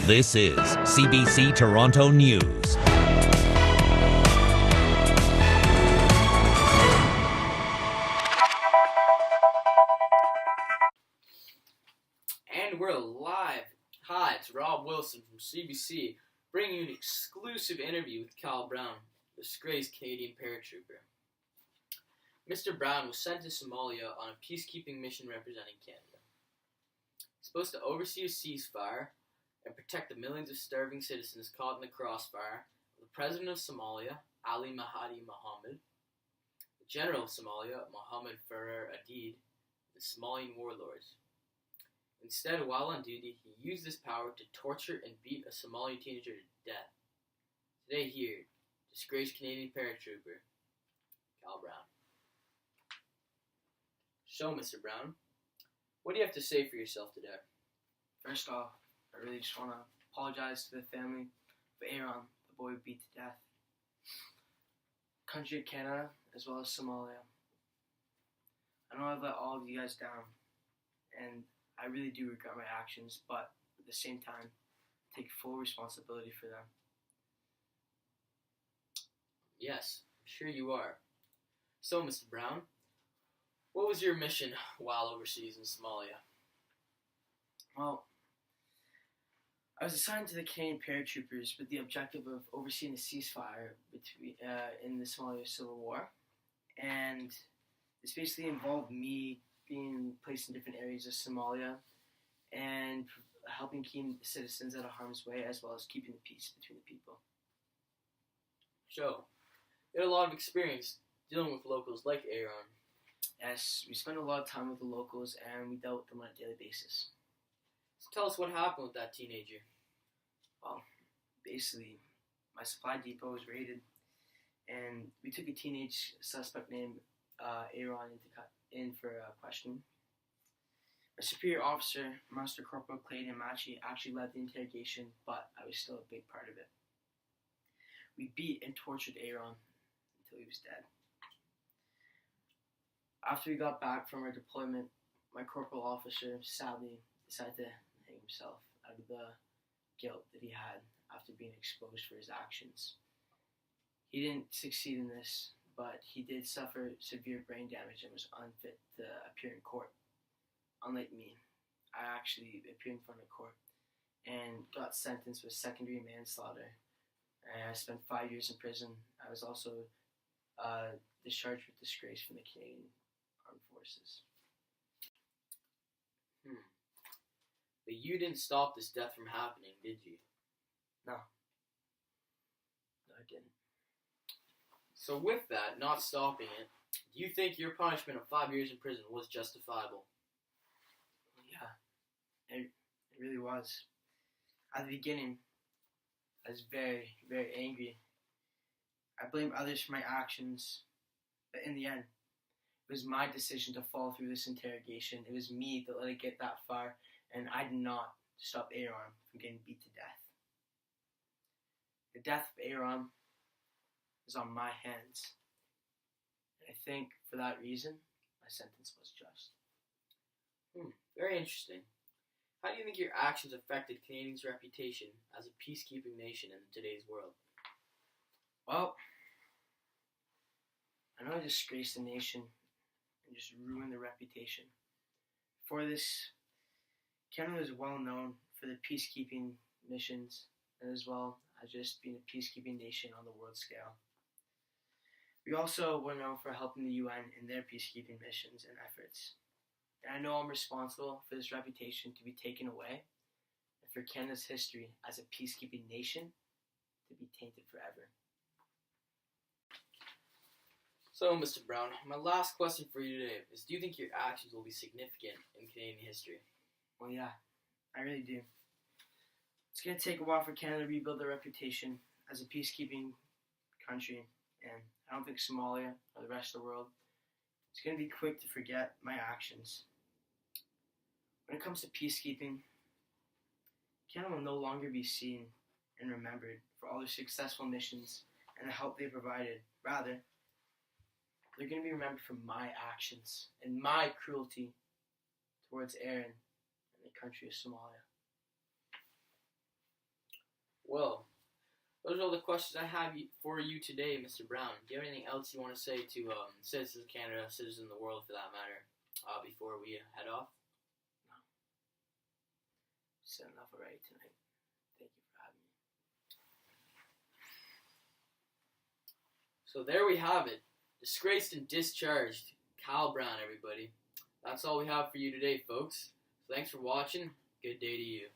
This is CBC Toronto News. And we're live. Hi, it's Rob Wilson from CBC, bringing you an exclusive interview with Cal Brown, the disgraced Canadian paratrooper. Mr. Brown was sent to Somalia on a peacekeeping mission representing Canada. He's supposed to oversee a ceasefire and protect the millions of starving citizens caught in the crossfire of the President of Somalia, Ali Mahdi Mohammed, the General of Somalia, Mohammed Farrer Aidid, the Somalian warlords. Instead, while on duty, he used this power to torture and beat a Somali teenager to death. Today here, disgraced Canadian paratrooper, Cal Brown. So, Mr. Brown, what do you have to say for yourself today? First off, I really just want to apologize to the family of Aaron, the boy we beat to death. Country of Canada, as well as Somalia. I know I've let all of you guys down, and I really do regret my actions, but at the same time, take full responsibility for them. Yes, I'm sure you are. So, Mr. Brown, what was your mission while overseas in Somalia? Well, I was assigned to the Canadian paratroopers with the objective of overseeing a ceasefire in the Somalia Civil War, and this basically involved me being placed in different areas of Somalia and helping keep citizens out of harm's way, as well as keeping the peace between the people. So, you had a lot of experience dealing with locals like Aaron. Yes, we spent a lot of time with the locals, and we dealt with them on a daily basis. So tell us what happened with that teenager. Well, basically, my supply depot was raided, and we took a teenage suspect named Aaron in for a question. My superior officer, Master Corporal Clayton Machi, actually led the interrogation, but I was still a big part of it. We beat and tortured Aaron until he was dead. After we got back from our deployment, my corporal officer sadly decided to hang himself out of the guilt that he had after being exposed for his actions. He didn't succeed in this, but he did suffer severe brain damage and was unfit to appear in court. Unlike me, I actually appeared in front of court and got sentenced with secondary manslaughter. And I spent 5 years in prison. I was also discharged with disgrace from the Canadian Armed Forces. But you didn't stop this death from happening, did you? No, I didn't. So with that, not stopping it, do you think your punishment of 5 years in prison was justifiable? Yeah, it really was. At the beginning, I was very, very angry. I blamed others for my actions, but in the end, it was my decision to follow through this interrogation. It was me that let it get that far, and I did not stop Aaron from getting beat to death. The death of Aaron is on my hands. And I think for that reason, my sentence was just. Very interesting. How do you think your actions affected Canadians' reputation as a peacekeeping nation in today's world? Well, I know I disgraced the nation and just ruined the reputation. For this, Canada is well known for the peacekeeping missions, and as well as just being a peacekeeping nation on the world scale. We also were known for helping the UN in their peacekeeping missions and efforts. And I know I'm responsible for this reputation to be taken away, and for Canada's history as a peacekeeping nation to be tainted forever. So, Mr. Brown, my last question for you today is, do you think your actions will be significant in Canadian history? Well, yeah, I really do. It's going to take a while for Canada to rebuild their reputation as a peacekeeping country, and I don't think Somalia or the rest of the world is going to be quick to forget my actions. When it comes to peacekeeping, Canada will no longer be seen and remembered for all their successful missions and the help they provided. Rather, they're going to be remembered for my actions and my cruelty towards Aaron and the country of Somalia. Well, those are all the questions I have for you today, Mr. Brown. Do you have anything else you want to say to citizens of Canada, citizens of the world for that matter, before we head off? No. Said enough already tonight. Thank you for having me. So there we have it. Disgraced and discharged Kyle Brown, everybody. That's all we have for you today, folks. So thanks for watching. Good day to you.